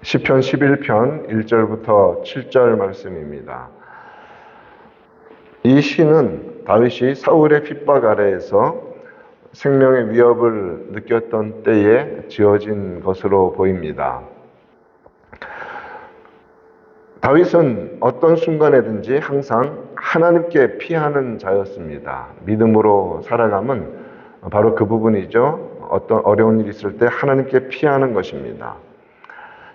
시편 11편 1절부터 7절 말씀입니다. 이 시는 다윗이 사울의 핍박 아래에서 생명의 위협을 느꼈던 때에 지어진 것으로 보입니다. 다윗은 어떤 순간에든지 항상 하나님께 피하는 자였습니다. 믿음으로 살아감은 바로 그 부분이죠. 어떤 어려운 일이 있을 때 하나님께 피하는 것입니다.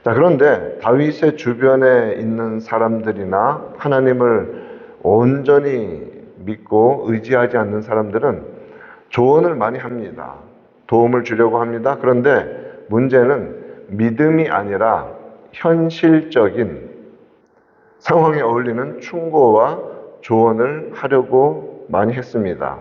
자, 그런데 다윗의 주변에 있는 사람들이나 하나님을 온전히 믿고 의지하지 않는 사람들은 조언을 많이 합니다. 도움을 주려고 합니다. 그런데 문제는 믿음이 아니라 현실적인 상황에 어울리는 충고와 조언을 하려고 많이 했습니다.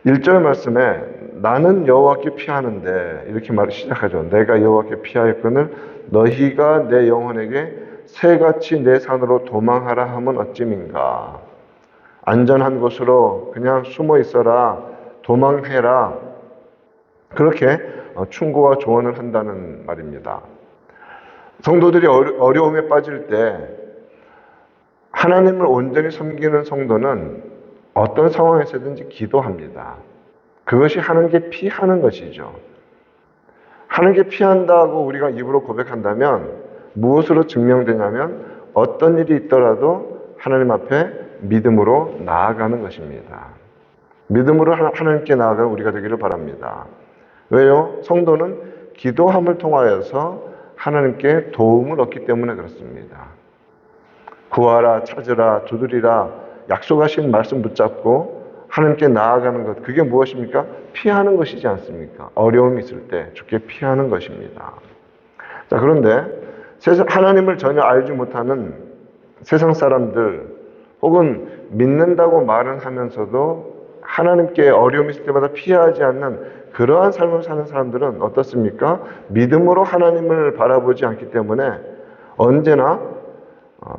1절 말씀에 나는 여호와께 피하는데 이렇게 말을 시작하죠. 내가 여호와께 피하였거늘 너희가 내 영혼에게 새같이 내 산으로 도망하라 하면 어찌민가. 안전한 곳으로 그냥 숨어 있어라, 도망해라. 그렇게 충고와 조언을 한다는 말입니다. 성도들이 어려움에 빠질 때 하나님을 온전히 섬기는 성도는 어떤 상황에서든지 기도합니다. 그것이 하나님께 피하는 것이죠. 하나님께 피한다고 우리가 입으로 고백한다면 무엇으로 증명되냐면 어떤 일이 있더라도 하나님 앞에 믿음으로 나아가는 것입니다. 믿음으로 하나님께 나아가는 우리가 되기를 바랍니다. 왜요? 성도는 기도함을 통하여서 하나님께 도움을 얻기 때문에 그렇습니다. 구하라, 찾으라, 두드리라, 약속하신 말씀 붙잡고 하나님께 나아가는 것, 그게 무엇입니까? 피하는 것이지 않습니까? 어려움이 있을 때 주께 피하는 것입니다. 자, 그런데 하나님을 전혀 알지 못하는 세상 사람들 혹은 믿는다고 말은 하면서도 하나님께 어려움이 있을 때마다 피하지 않는 그러한 삶을 사는 사람들은 어떻습니까? 믿음으로 하나님을 바라보지 않기 때문에 언제나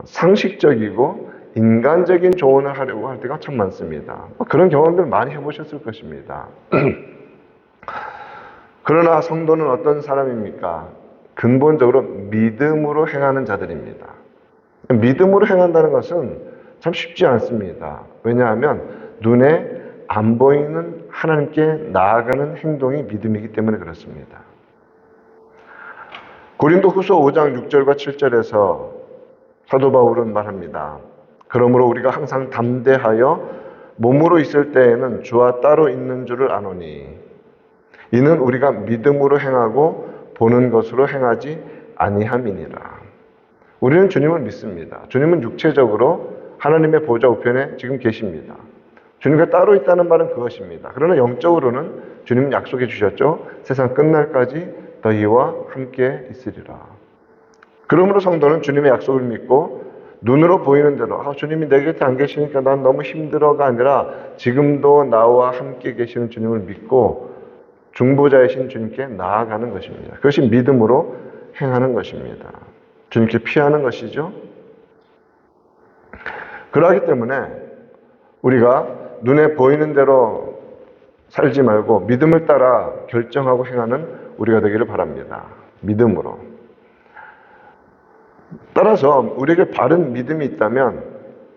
상식적이고 인간적인 조언을 하려고 할 때가 참 많습니다. 그런 경험들 많이 해보셨을 것입니다. 그러나 성도는 어떤 사람입니까? 근본적으로 믿음으로 행하는 자들입니다. 믿음으로 행한다는 것은 참 쉽지 않습니다. 왜냐하면 눈에 안 보이는 하나님께 나아가는 행동이 믿음이기 때문에 그렇습니다. 고린도후서 5장 6절과 7절에서 사도 바울은 말합니다. 그러므로 우리가 항상 담대하여 몸으로 있을 때에는 주와 따로 있는 줄을 아노니 이는 우리가 믿음으로 행하고 보는 것으로 행하지 아니함이니라. 우리는 주님을 믿습니다. 주님은 육체적으로 하나님의 보좌 우편에 지금 계십니다. 주님과 따로 있다는 말은 그것입니다. 그러나 영적으로는 주님은 약속해 주셨죠. 세상 끝날까지 너희와 함께 있으리라. 그러므로 성도는 주님의 약속을 믿고 눈으로 보이는 대로 주님이 내 곁에 안 계시니까 난 너무 힘들어가 아니라 지금도 나와 함께 계시는 주님을 믿고 중보자이신 주님께 나아가는 것입니다. 그것이 믿음으로 행하는 것입니다. 주님께 피하는 것이죠. 그러하기 때문에 우리가 눈에 보이는 대로 살지 말고 믿음을 따라 결정하고 행하는 우리가 되기를 바랍니다. 믿음으로. 따라서 우리에게 바른 믿음이 있다면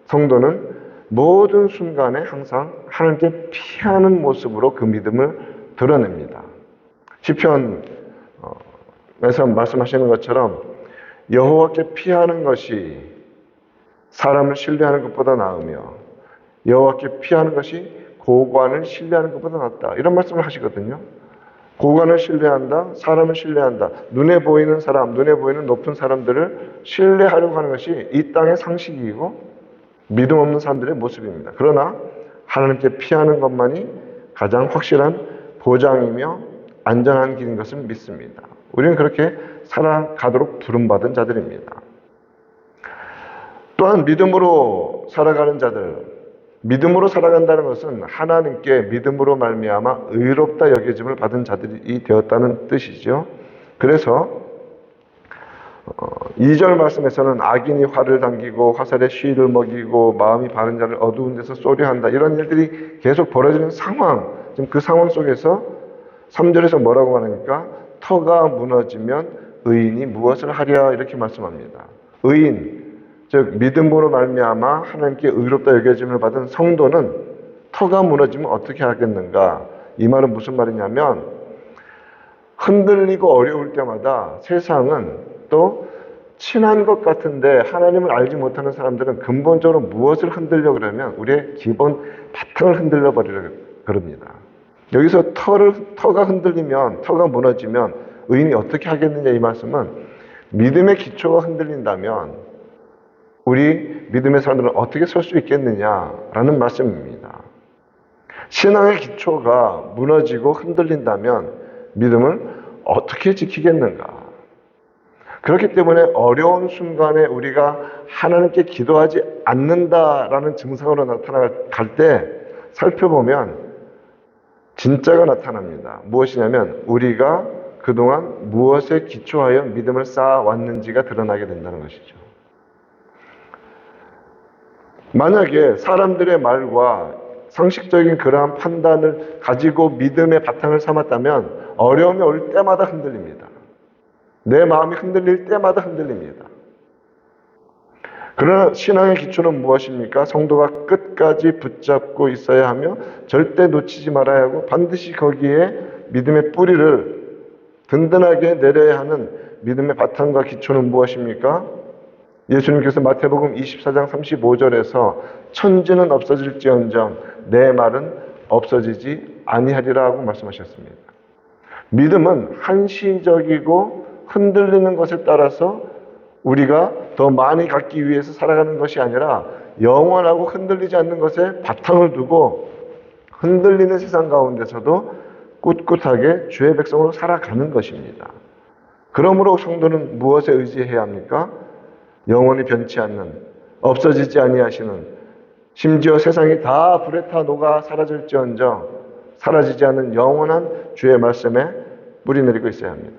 성도는 모든 순간에 항상 하나님께 피하는 모습으로 그 믿음을 드러냅니다. 시편에서 말씀하시는 것처럼 여호와께 피하는 것이 사람을 신뢰하는 것보다 나으며 여호와께 피하는 것이 고관을 신뢰하는 것보다 낫다. 이런 말씀을 하시거든요. 고관을 신뢰한다, 사람을 신뢰한다. 눈에 보이는 사람, 눈에 보이는 높은 사람들을 신뢰하려고 하는 것이 이 땅의 상식이고 믿음 없는 사람들의 모습입니다. 그러나 하나님께 피하는 것만이 가장 확실한 보장이며 안전한 길인 것을 믿습니다. 우리는 그렇게 살아가도록 부름받은 자들입니다. 또한 믿음으로 살아가는 자들, 믿음으로 살아간다는 것은 하나님께 믿음으로 말미암아 의롭다 여겨짐을 받은 자들이 되었다는 뜻이죠. 그래서 2절 말씀에서는 악인이 활을 당기고 화살에 쉬를 먹이고 마음이 바른 자를 어두운 데서 쏘려한다. 이런 일들이 계속 벌어지는 상황, 지금 그 상황 속에서 3절에서 뭐라고 하니까 터가 무너지면 의인이 무엇을 하랴 이렇게 말씀합니다. 의인, 즉 믿음으로 말미암아 하나님께 의롭다 여겨짐을 받은 성도는 터가 무너지면 어떻게 하겠는가? 이 말은 무슨 말이냐면 흔들리고 어려울 때마다 세상은 또 친한 것 같은데 하나님을 알지 못하는 사람들은 근본적으로 무엇을 흔들려 그러면 우리의 기본 바탕을 흔들려 버리려 그럽니다. 여기서 터가 흔들리면, 터가 무너지면 의인이 어떻게 하겠느냐 이 말씀은 믿음의 기초가 흔들린다면 우리 믿음의 사람들은 어떻게 설 수 있겠느냐라는 말씀입니다. 신앙의 기초가 무너지고 흔들린다면 믿음을 어떻게 지키겠는가? 그렇기 때문에 어려운 순간에 우리가 하나님께 기도하지 않는다라는 증상으로 나타날 때 살펴보면 진짜가 나타납니다. 무엇이냐면 우리가 그동안 무엇에 기초하여 믿음을 쌓아왔는지가 드러나게 된다는 것이죠. 만약에 사람들의 말과 상식적인 그러한 판단을 가지고 믿음의 바탕을 삼았다면 어려움이 올 때마다 흔들립니다. 내 마음이 흔들릴 때마다 흔들립니다. 그러나 신앙의 기초는 무엇입니까? 성도가 끝까지 붙잡고 있어야 하며 절대 놓치지 말아야 하고 반드시 거기에 믿음의 뿌리를 든든하게 내려야 하는 믿음의 바탕과 기초는 무엇입니까? 예수님께서 마태복음 24장 35절에서 천지는 없어질지언정 내 말은 없어지지 아니하리라고 말씀하셨습니다. 믿음은 한시적이고 흔들리는 것에 따라서 우리가 더 많이 갖기 위해서 살아가는 것이 아니라 영원하고 흔들리지 않는 것에 바탕을 두고 흔들리는 세상 가운데서도 꿋꿋하게 주의 백성으로 살아가는 것입니다. 그러므로 성도는 무엇에 의지해야 합니까? 영원히 변치 않는, 없어지지 아니하시는, 심지어 세상이 다 불에 타 녹아 사라질지언정 사라지지 않는 영원한 주의 말씀에 뿌리 내리고 있어야 합니다.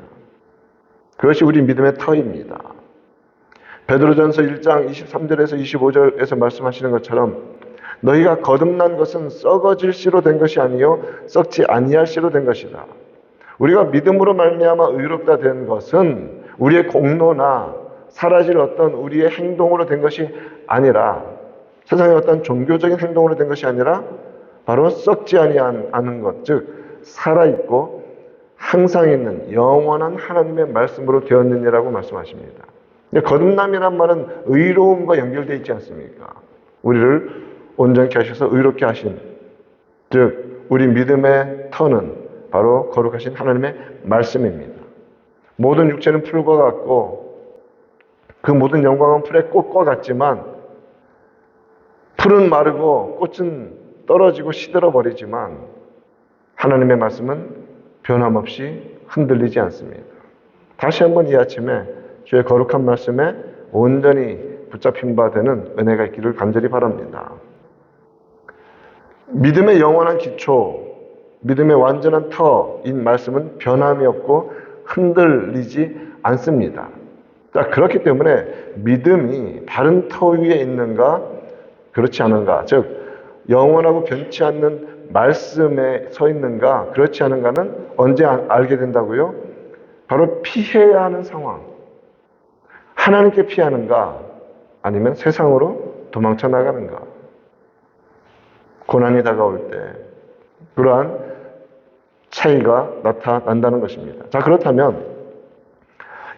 그것이 우리 믿음의 터입니다. 베드로전서 1장 23절에서 25절에서 말씀하시는 것처럼 너희가 거듭난 것은 썩어질 씨로 된 것이 아니요 썩지 아니할 씨로 된 것이다. 우리가 믿음으로 말미암아 의롭다 된 것은 우리의 공로나 사라질 어떤 우리의 행동으로 된 것이 아니라 세상의 어떤 종교적인 행동으로 된 것이 아니라 바로 썩지 아니하는 것, 즉 살아있고 항상 있는 영원한 하나님의 말씀으로 되었느니라고 말씀하십니다. 거듭남이란 말은 의로움과 연결되어 있지 않습니까? 우리를 온전케 하셔서 의롭게 하신, 즉 우리 믿음의 터는 바로 거룩하신 하나님의 말씀입니다. 모든 육체는 풀과 같고 그 모든 영광은 풀의 꽃과 같지만 풀은 마르고 꽃은 떨어지고 시들어 버리지만 하나님의 말씀은 변함없이 흔들리지 않습니다. 다시 한번 이 아침에 주의 거룩한 말씀에 온전히 붙잡힌 바 되는 은혜가 있기를 간절히 바랍니다. 믿음의 영원한 기초, 믿음의 완전한 터인 말씀은 변함이 없고 흔들리지 않습니다. 자, 그렇기 때문에 믿음이 바른 터 위에 있는가 그렇지 않은가, 즉 영원하고 변치 않는 말씀에 서 있는가 그렇지 않은가는 언제 알게 된다고요? 바로 피해야 하는 상황, 하나님께 피하는가 아니면 세상으로 도망쳐 나가는가, 고난이 다가올 때 그러한 차이가 나타난다는 것입니다. 자, 그렇다면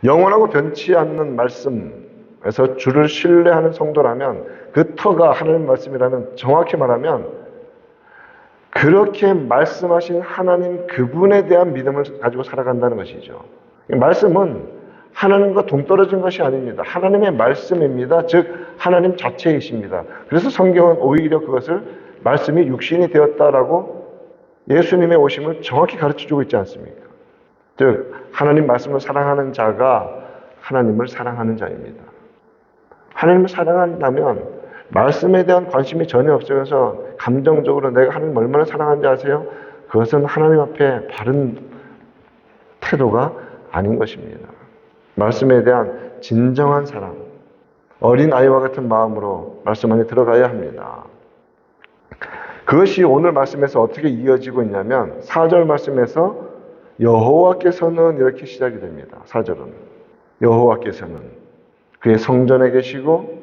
영원하고 변치 않는 말씀에서 주를 신뢰하는 성도라면 그 터가 하나님 말씀이라면 정확히 말하면 그렇게 말씀하신 하나님 그분에 대한 믿음을 가지고 살아간다는 것이죠. 말씀은 하나님과 동떨어진 것이 아닙니다. 하나님의 말씀입니다. 즉 하나님 자체이십니다. 그래서 성경은 오히려 그것을 말씀이 육신이 되었다라고 예수님의 오심을 정확히 가르쳐주고 있지 않습니까? 즉 하나님 말씀을 사랑하는 자가 하나님을 사랑하는 자입니다. 하나님을 사랑한다면 말씀에 대한 관심이 전혀 없으면서 감정적으로 내가 하나님을 얼마나 사랑하는지 아세요? 그것은 하나님 앞에 바른 태도가 아닌 것입니다. 말씀에 대한 진정한 사랑, 어린 아이와 같은 마음으로 말씀 안에 들어가야 합니다. 그것이 오늘 말씀에서 어떻게 이어지고 있냐면 4절 말씀에서 여호와께서는 이렇게 시작이 됩니다. 4절은 여호와께서는 그의 성전에 계시고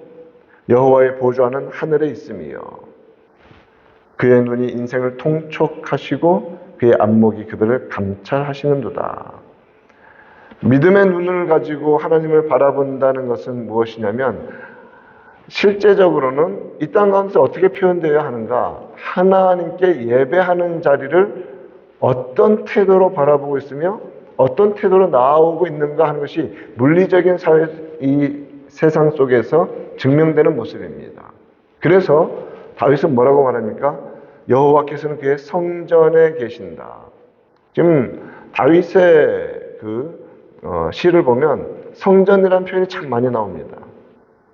여호와의 보좌는 하늘에 있으며 그의 눈이 인생을 통촉하시고 그의 안목이 그들을 감찰하시는도다. 믿음의 눈을 가지고 하나님을 바라본다는 것은 무엇이냐면 실제적으로는 이 땅 가운데서 어떻게 표현되어야 하는가? 하나님께 예배하는 자리를 어떤 태도로 바라보고 있으며 어떤 태도로 나아오고 있는가 하는 것이 물리적인 사회, 이 세상 속에서 증명되는 모습입니다. 그래서 다윗은 뭐라고 말합니까? 여호와께서는 그의 성전에 계신다. 지금 다윗의 시를 보면 성전이라는 표현이 참 많이 나옵니다.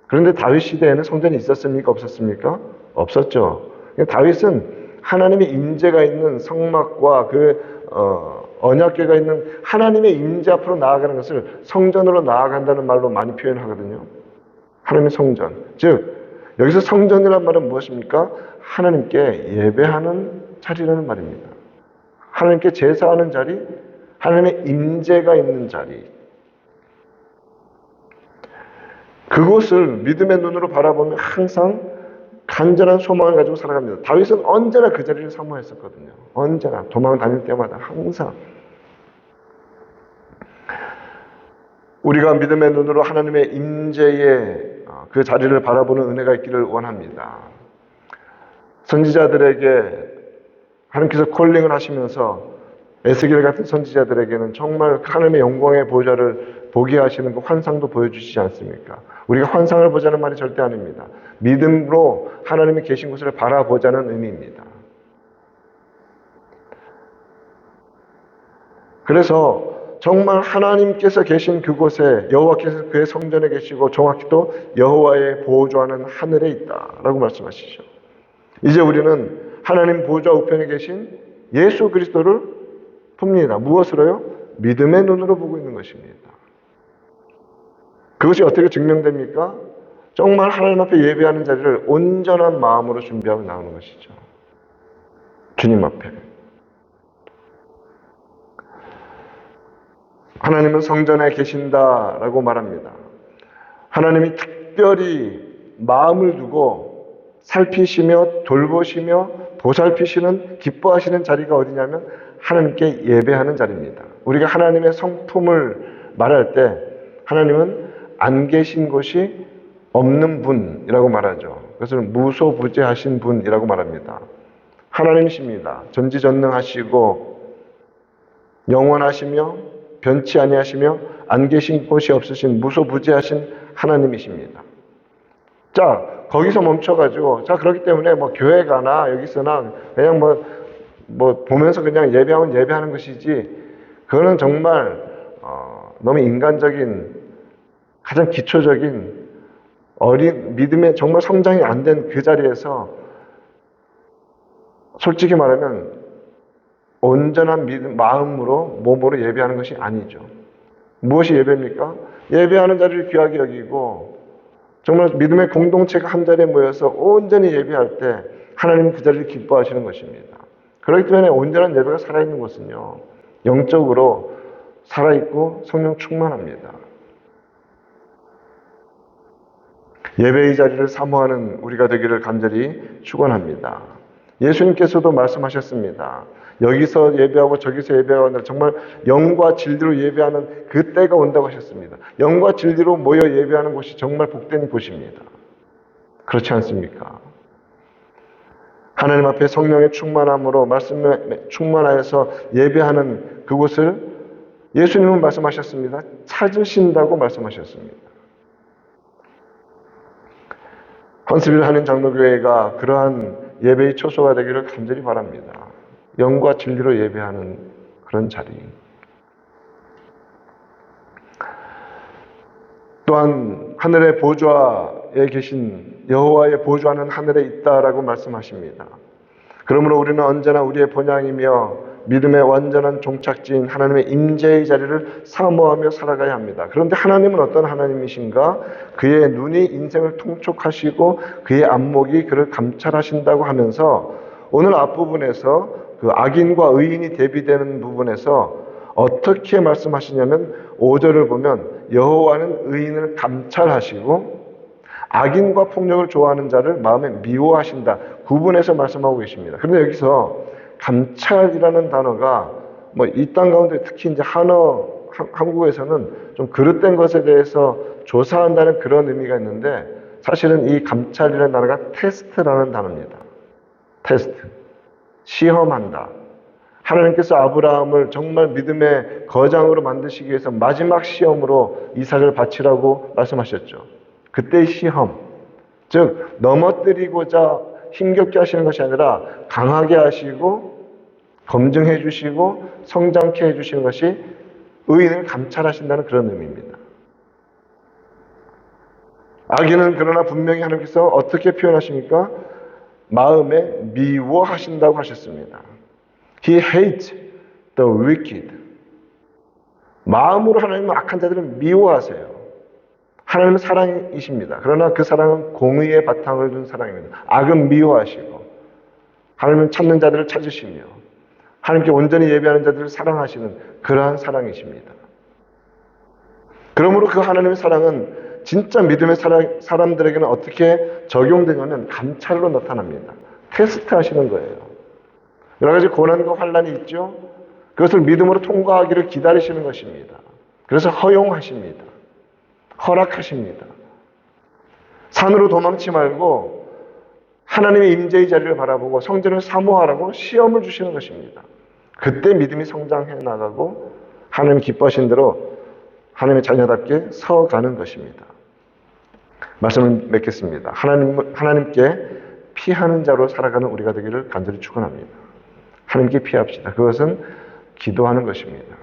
그런데 다윗 시대에는 성전이 있었습니까? 없었습니까? 없었죠. 다윗은 하나님의 임재가 있는 성막과 언약궤가 있는 하나님의 임재 앞으로 나아가는 것을 성전으로 나아간다는 말로 많이 표현하거든요. 하나님의 성전. 즉 여기서 성전이란 말은 무엇입니까? 하나님께 예배하는 자리라는 말입니다. 하나님께 제사하는 자리, 하나님의 임재가 있는 자리. 그곳을 믿음의 눈으로 바라보면 항상 간절한 소망을 가지고 살아갑니다. 다윗은 언제나 그 자리를 사모했었거든요. 언제나 도망 다닐 때마다 항상. 우리가 믿음의 눈으로 하나님의 임재의 그 자리를 바라보는 은혜가 있기를 원합니다. 선지자들에게 하나님께서 콜링을 하시면서 에스겔 같은 선지자들에게는 정말 하나님의 영광의 보좌를 보게 하시는 그 환상도 보여주시지 않습니까? 우리가 환상을 보자는 말이 절대 아닙니다. 믿음으로 하나님이 계신 곳을 바라보자는 의미입니다. 그래서 정말 하나님께서 계신 그곳에 여호와께서 그의 성전에 계시고 정확히 또 여호와의 보좌는 하늘에 있다라고 말씀하시죠. 이제 우리는 하나님 보좌 우편에 계신 예수 그리스도를 봅니다. 무엇으로요? 믿음의 눈으로 보고 있는 것입니다. 그것이 어떻게 증명됩니까? 정말 하나님 앞에 예배하는 자리를 온전한 마음으로 준비하고 나오는 것이죠. 주님 앞에. 하나님은 성전에 계신다라고 말합니다. 하나님이 특별히 마음을 두고 살피시며 돌보시며 보살피시는 기뻐하시는 자리가 어디냐면 하나님께 예배하는 자리입니다. 우리가 하나님의 성품을 말할 때 하나님은 안 계신 곳이 없는 분이라고 말하죠. 그것을 무소부재하신 분이라고 말합니다. 하나님이십니다. 전지전능하시고 영원하시며 변치 아니하시며 안 계신 곳이 없으신 무소부재하신 하나님이십니다. 자, 거기서 멈춰가지고 그렇기 때문에 교회 가나 여기서나 그냥 보면서 그냥 예배하면 예배하는 것이지 그거는 정말 너무 인간적인 가장 기초적인 믿음의 정말 성장이 안 된 그 자리에서 솔직히 말하면 온전한 믿음, 마음으로 몸으로 예배하는 것이 아니죠. 무엇이 예배입니까? 예배하는 자리를 귀하게 여기고 정말 믿음의 공동체가 한 자리에 모여서 온전히 예배할 때 하나님은 그 자리를 기뻐하시는 것입니다. 그렇기 때문에 온전한 예배가 살아있는 곳은요, 영적으로 살아있고 성령 충만합니다. 예배의 자리를 사모하는 우리가 되기를 간절히 축원합니다. 예수님께서도 말씀하셨습니다. 여기서 예배하고 저기서 예배하고 하는 정말 영과 진리로 예배하는 그 때가 온다고 하셨습니다. 영과 진리로 모여 예배하는 곳이 정말 복된 곳입니다. 그렇지 않습니까? 하나님 앞에 성령의 충만함으로 말씀에 충만하여서 예배하는 그곳을 예수님은 말씀하셨습니다. 찾으신다고 말씀하셨습니다. 헌스빌 한인 장로교회가 그러한 예배의 초소가 되기를 간절히 바랍니다. 영과 진리로 예배하는 그런 자리. 또한 하늘의 보좌에 계신 여호와의 보좌는 하늘에 있다라고 말씀하십니다. 그러므로 우리는 언제나 우리의 본향이며 믿음의 완전한 종착지인 하나님의 임재의 자리를 사모하며 살아가야 합니다. 그런데 하나님은 어떤 하나님이신가? 그의 눈이 인생을 통촉하시고 그의 안목이 그를 감찰하신다고 하면서 오늘 앞부분에서 그 악인과 의인이 대비되는 부분에서 어떻게 말씀하시냐면 5절을 보면 여호와는 의인을 감찰하시고 악인과 폭력을 좋아하는 자를 마음에 미워하신다. 구분해서 말씀하고 계십니다. 그런데 여기서 감찰이라는 단어가 뭐 이 땅 가운데 특히 이제 한국에서는 좀 그릇된 것에 대해서 조사한다는 그런 의미가 있는데 사실은 이 감찰이라는 단어가 테스트라는 단어입니다. 테스트. 시험한다. 하나님께서 아브라함을 정말 믿음의 거장으로 만드시기 위해서 마지막 시험으로 이삭을 바치라고 말씀하셨죠. 그때의 시험, 즉 넘어뜨리고자 힘겹게 하시는 것이 아니라 강하게 하시고 검증해 주시고 성장케 해 주시는 것이 의인을 감찰하신다는 그런 의미입니다. 악인은 그러나 분명히 하나님께서 어떻게 표현하십니까? 마음에 미워하신다고 하셨습니다. He hates the wicked. 마음으로 하나님은 악한 자들을 미워하세요. 하나님은 사랑이십니다. 그러나 그 사랑은 공의의 바탕을 둔 사랑입니다. 악은 미워하시고 하나님은 찾는 자들을 찾으시며 하나님께 온전히 예배하는 자들을 사랑하시는 그러한 사랑이십니다. 그러므로 그 하나님의 사랑은 진짜 믿음의 사람들에게는 어떻게 적용되냐면 감찰로 나타납니다. 테스트하시는 거예요. 여러 가지 고난과 환난이 있죠. 그것을 믿음으로 통과하기를 기다리시는 것입니다. 그래서 허용하십니다. 허락하십니다. 산으로 도망치 말고 하나님의 임재의 자리를 바라보고 성전을 사모하라고 시험을 주시는 것입니다. 그때 믿음이 성장해 나가고 하나님 기뻐하신 대로 하나님의 자녀답게 서가는 것입니다. 말씀을 맺겠습니다. 하나님께 피하는 자로 살아가는 우리가 되기를 간절히 축원합니다. 하나님께 피합시다. 그것은 기도하는 것입니다.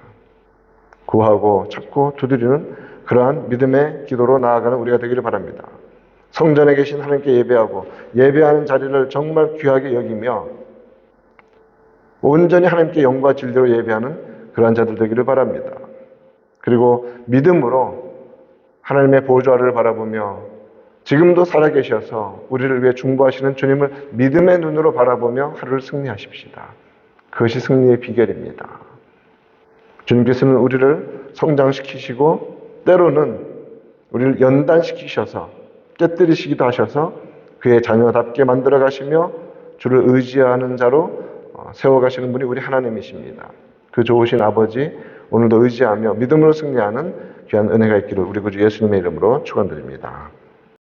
구하고 찾고 두드리는 그러한 믿음의 기도로 나아가는 우리가 되기를 바랍니다. 성전에 계신 하나님께 예배하고 예배하는 자리를 정말 귀하게 여기며 온전히 하나님께 영과 진리로 예배하는 그러한 자들 되기를 바랍니다. 그리고 믿음으로 하나님의 보좌를 바라보며 지금도 살아계셔서 우리를 위해 중보하시는 주님을 믿음의 눈으로 바라보며 하루를 승리하십시다. 그것이 승리의 비결입니다. 주님께서는 우리를 성장시키시고 때로는 우리를 연단시키셔서 깨뜨리시기도 하셔서 그의 자녀답게 만들어 가시며 주를 의지하는 자로 세워가시는 분이 우리 하나님이십니다. 그 좋으신 아버지 오늘도 의지하며 믿음으로 승리하는 귀한 은혜가 있기를 우리 구주 예수님의 이름으로 축원드립니다.